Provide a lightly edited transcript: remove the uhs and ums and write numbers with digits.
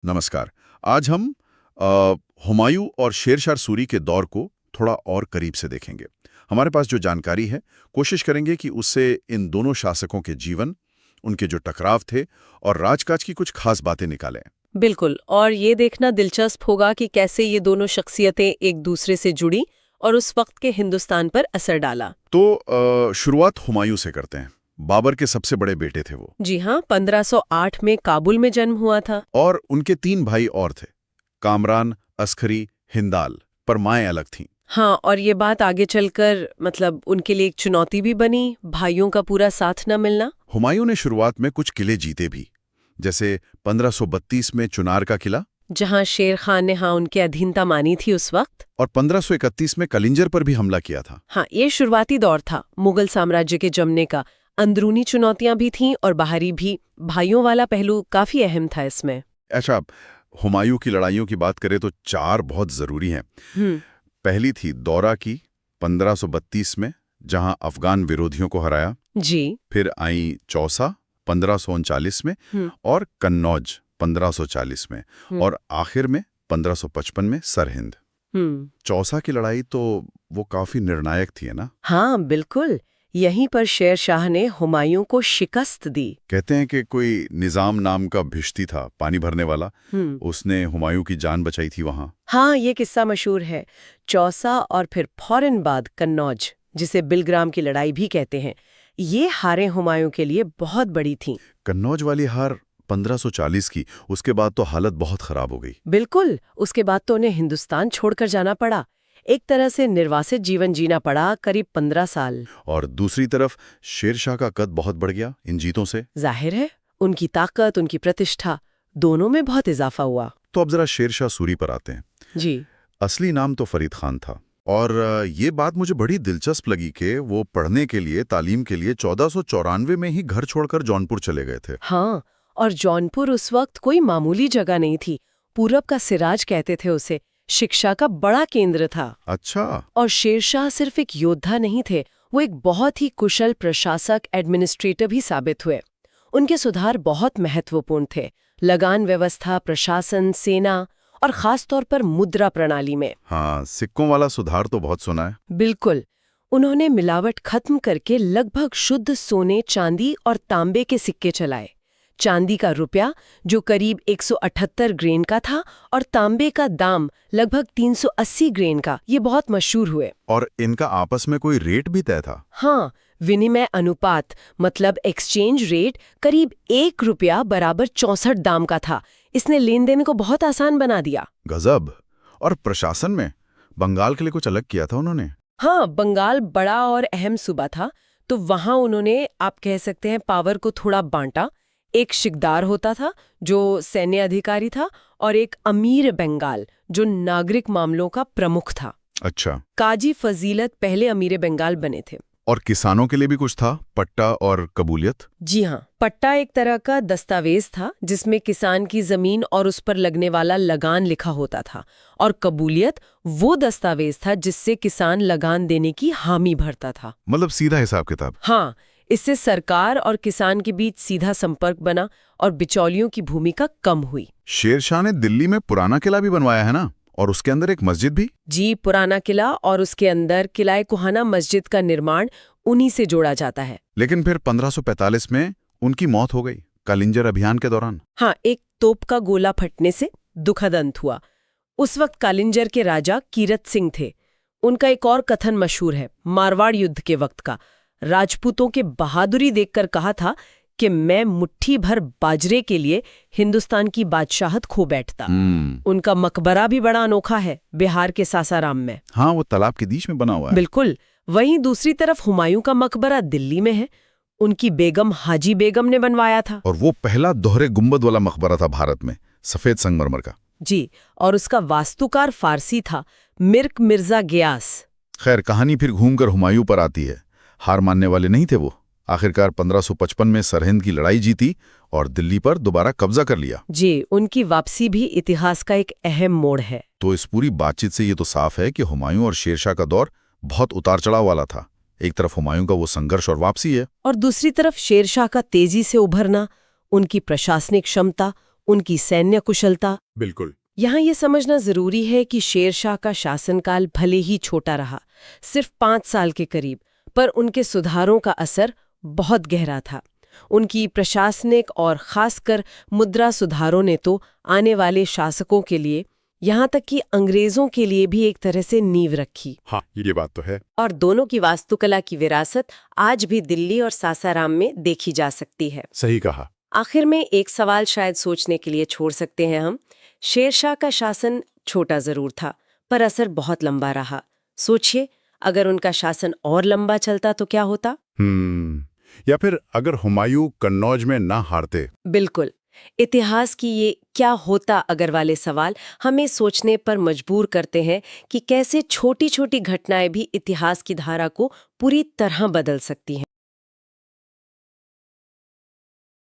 नमस्कार। आज हम हुमायूं और शेरशाह सूरी के दौर को थोड़ा और करीब से देखेंगे। हमारे पास जो जानकारी है, कोशिश करेंगे कि उससे इन दोनों शासकों के जीवन, उनके जो टकराव थे और राजकाज की कुछ खास बातें निकालें। बिल्कुल। और ये देखना दिलचस्प होगा कि कैसे ये दोनों शख्सियतें एक दूसरे से जुड़ी और उस वक्त के हिंदुस्तान पर असर डाला। तो शुरुआत हुमायूं से करते हैं। बाबर के सबसे बड़े बेटे थे वो, जी हाँ, 1508 में काबुल में जन्म हुआ था। और उनके 3 भाई और थे, कामरान, अस्करी, हिंदाल, पर माएं अलग थीं। हाँ, और ये बात आगे चलकर उनके लिए एक चुनौती भी बनी, भाइयों का पूरा साथ न मिलना। हुमायूं ने शुरुआत में कुछ किले जीते भी, जैसे 1532 में चुनार का किला, जहाँ शेर खान ने उनकी अधीनता मानी थी उस वक्त। और 1531 में कलिंजर पर भी हमला किया था। हाँ, ये शुरुआती दौर था मुगल साम्राज्य के जमने का। अंदरूनी चुनौतियां भी थीं और बाहरी भी। भाइयों वाला पहलू काफी अहम था इसमें। अच्छा, हुमायूं की लड़ाइयों की बात करें तो 4 बहुत जरूरी हैं। पहली थी दौरा की 1532 में, जहां अफगान विरोधियों को हराया। जी। फिर आई चौसा 1539 में, और कन्नौज 1540 में, और आखिर में 1555 में सरहिंद। चौसा की लड़ाई तो वो काफी निर्णायक थी, है ना? हाँ, बिल्कुल। यहीं पर शेर शाह ने हुमायूं को शिकस्त दी। कहते हैं कि कोई निजाम नाम का भिश्ती था, पानी भरने वाला, उसने हुमायूं की जान बचाई थी वहां। हाँ, ये किस्सा मशहूर है। चौसा और फिर फौरन बाद कन्नौज, जिसे बिलग्राम की लड़ाई भी कहते हैं, ये हारें हुमायूं के लिए बहुत बड़ी थीं। कन्नौज वाली हार 1540 की, उसके बाद तो हालत बहुत खराब हो गई। बिल्कुल, उसके बाद तो उन्हें हिंदुस्तान छोड़कर जाना पड़ा। एक तरह से निर्वासित जीवन जीना पड़ा, करीब 15 साल। और दूसरी तरफ शेरशाह का कद बहुत बढ़ गया इन जीतों से। जाहिर है, उनकी ताकत, उनकी प्रतिष्ठा, दोनों में बहुत इजाफा हुआ। तो अब जरा शेरशाह सूरी पर आते हैं। जी। असली नाम तो फरीद खान था, और ये बात मुझे बड़ी दिलचस्प लगी कि वो पढ़ने के लिए, तालीम के लिए 1494 में ही घर छोड़कर जौनपुर चले गए थे। हाँ, और जौनपुर उस वक्त कोई मामूली जगह नहीं थी। पूरब का सिराज कहते थे उसे। शिक्षा का बड़ा केंद्र था। अच्छा। और शेरशाह सिर्फ एक योद्धा नहीं थे, वो एक बहुत ही कुशल प्रशासक, एडमिनिस्ट्रेटर भी साबित हुए। उनके सुधार बहुत महत्वपूर्ण थे। लगान व्यवस्था, प्रशासन, सेना और खास तौर पर मुद्रा प्रणाली में। हाँ, सिक्कों वाला सुधार तो बहुत सुना है। बिल्कुल। उन्होंने मिलावट खत्म करके लगभग शुद्ध सोने, चांदी और तांबे के सिक्के चलाए। चांदी का रुपया जो करीब 178 ग्रेन का था, और तांबे का दाम लगभग 380 ग्रेन का, ये बहुत मशहूर हुए। और इनका आपस में कोई रेट भी तय था? हाँ, विनिमय अनुपात एक्सचेंज रेट करीब 1 रुपया बराबर 64 दाम का था। इसने लेन देन को बहुत आसान बना दिया। गजब। और प्रशासन में बंगाल के लिए कुछ अलग किया था उन्होंने? हाँ, बंगाल बड़ा और अहम सूबा था, तो वहां उन्होंने, आप कह सकते हैं, पावर को थोड़ा बांटा। एक शिकदार होता था जो सैन्य अधिकारी था, और एक अमीर बंगाल जो नागरिक मामलों का प्रमुख था। अच्छा। काजी फजीलत पहले अमीर बंगाल बने थे। और किसानों के लिए भी कुछ था, पट्टा और कबूलियत? जी हाँ, पट्टा एक तरह का दस्तावेज था जिसमें किसान की जमीन और उस पर लगने वाला लगान लिखा होता था, और कबूलियत वो दस्तावेज था जिससे किसान लगान देने की हामी भरता था। मतलब सीधा हिसाब किताब। हाँ, इससे सरकार और किसान के बीच सीधा संपर्क बना और बिचौलियों की भूमिका कम हुई। शेरशाह ने दिल्ली में पुराना किला भी बनवाया है ना, और उसके अंदर एक मस्जिद भी? जी, पुराना किला और उसके अंदर किला कुहाना मस्जिद का निर्माण उन्हीं से जोड़ा जाता है। लेकिन फिर 1545 में उनकी मौत हो गई, कलिंजर अभियान के दौरान। हाँ, एक तोप का गोला फटने से दुखद अंत हुआ। उस वक्त कालिंजर के राजा कीरत सिंह थे। उनका एक और कथन मशहूर है, मारवाड़ युद्ध के वक्त का। राजपूतों के बहादुरी देखकर कहा था कि मैं मुट्ठी भर बाजरे के लिए हिंदुस्तान की बादशाहत खो बैठता। उनका मकबरा भी बड़ा अनोखा है, बिहार के सासाराम में। हाँ, वो तालाब के बीच में बना हुआ है। बिल्कुल। वहीं दूसरी तरफ हुमायूं का मकबरा दिल्ली में है। उनकी बेगम हाजी बेगम ने बनवाया था। और वो पहला दोहरे गुंबद वाला मकबरा था भारत में, सफेद संगमरमर का। जी, और उसका वास्तुकार फारसी था, मिर्क मिर्जा गियास। खैर, कहानी फिर घूमकर हुमायूं पर आती है। हार मानने वाले नहीं थे वो। आखिरकार 1555 में सरहिंद की लड़ाई जीती और दिल्ली पर दोबारा कब्जा कर लिया। जी, उनकी वापसी भी इतिहास का एक अहम मोड़ है। तो इस पूरी बातचीत से ये तो साफ है कि हुमायूं और शेरशाह का दौर बहुत उतार चढ़ाव वाला था। एक तरफ हुमायूं का वो संघर्ष और वापसी है, और दूसरी तरफ शेरशाह का तेजी से उभरना, उनकी प्रशासनिक क्षमता, उनकी सैन्य कुशलता। बिल्कुल। यहाँ ये समझना जरूरी है कि शेरशाह का शासनकाल भले ही छोटा रहा, सिर्फ 5 साल के करीब, पर उनके सुधारों का असर बहुत गहरा था। उनकी प्रशासनिक और खासकर मुद्रा सुधारों ने तो आने वाले शासकों के लिए, यहाँ तक कि अंग्रेजों के लिए भी एक तरह से नींव रखी। हाँ, ये बात तो है। और दोनों की वास्तुकला की विरासत आज भी दिल्ली और सासाराम में देखी जा सकती है। सही कहा। आखिर में एक सवाल शायद सोचने के लिए छोड़ सकते हैं हम। शेरशाह का शासन छोटा जरूर था, पर असर बहुत लंबा रहा। सोचिए, अगर उनका शासन और लंबा चलता तो क्या होता? या फिर अगर हुमायूं कन्नौज में ना हारते। बिल्कुल। इतिहास की ये क्या होता अगर वाले सवाल हमें सोचने पर मजबूर करते हैं कि कैसे छोटी छोटी घटनाएं भी इतिहास की धारा को पूरी तरह बदल सकती हैं।